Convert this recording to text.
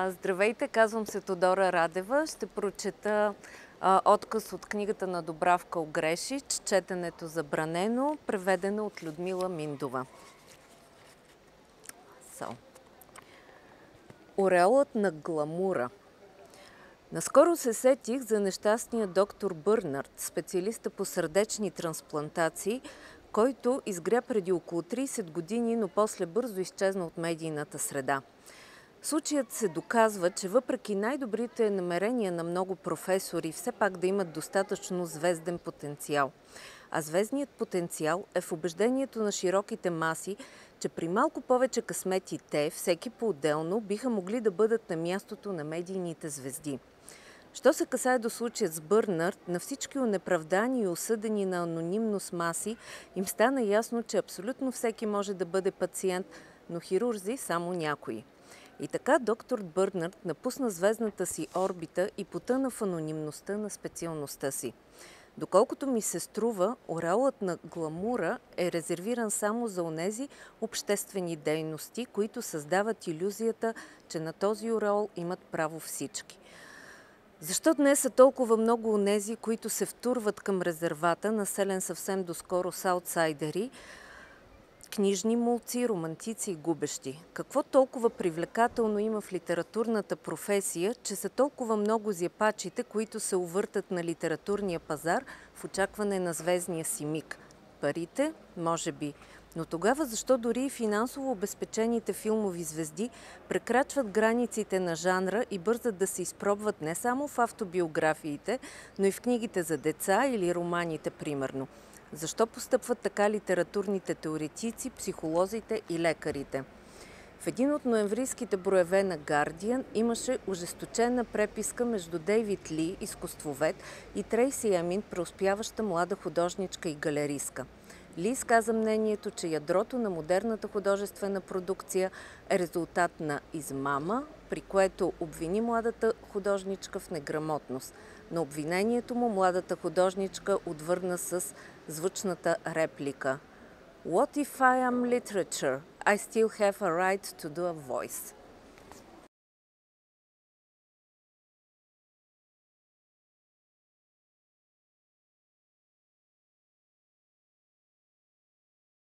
Здравейте, казвам се Тодора Радева. Ще прочета отказ от книгата на Дубравка Огрешич "Четенето забранено", преведена от Людмила Миндова. Ореолът на гламура. Наскоро се сетих за нещастния доктор Бърнард, специалиста по сърдечни трансплантации, който изгря преди около 30 години, но после бързо изчезна от медийната среда. Случаят се доказва, че въпреки най-добрите намерения на много професори, все пак да имат достатъчно звезден потенциал. А звездният потенциал е в убеждението на широките маси, че при малко повече късмет и те, всеки по-отделно, биха могли да бъдат на мястото на медийните звезди. Що се касае до случаят с Бърнард, на всички онеправдани и осъдени на анонимност маси им стана ясно, че абсолютно всеки може да бъде пациент, но хирурзи само някои. И така доктор Бърнард напусна звездната си орбита и потъна в анонимността на специалността си. Доколкото ми се струва, ореолът на гламура е резервиран само за онези обществени дейности, които създават илюзията, че на този ореол имат право всички. Защо днес са толкова много онези, които се втурват към резервата, населен съвсем доскоро с аутсайдери, книжни молци, романтици и губещи? Какво толкова привлекателно има в литературната професия, че са толкова много зяпачите, които се увъртат на литературния пазар в очакване на звездния си миг? Парите? Може би. Но тогава защо дори и финансово обезпечените филмови звезди прекрачват границите на жанра и бързат да се изпробват не само в автобиографиите, но и в книгите за деца или романите, примерно? Защо постъпват така литературните теоретици, психолозите и лекарите? В един от ноемврийските броеве на Guardian имаше ожесточена преписка между Дейвид Ли, изкуствовед, и Трейси Емин, преуспяваща млада художничка и галеристка. Ли изказа мнението, че ядрото на модерната художествена продукция е резултат на измама, при което обвини младата художничка в неграмотност. На обвинението му младата художничка отвърна с звучната реплика: "What if I am literature? I still have a right to do a voice."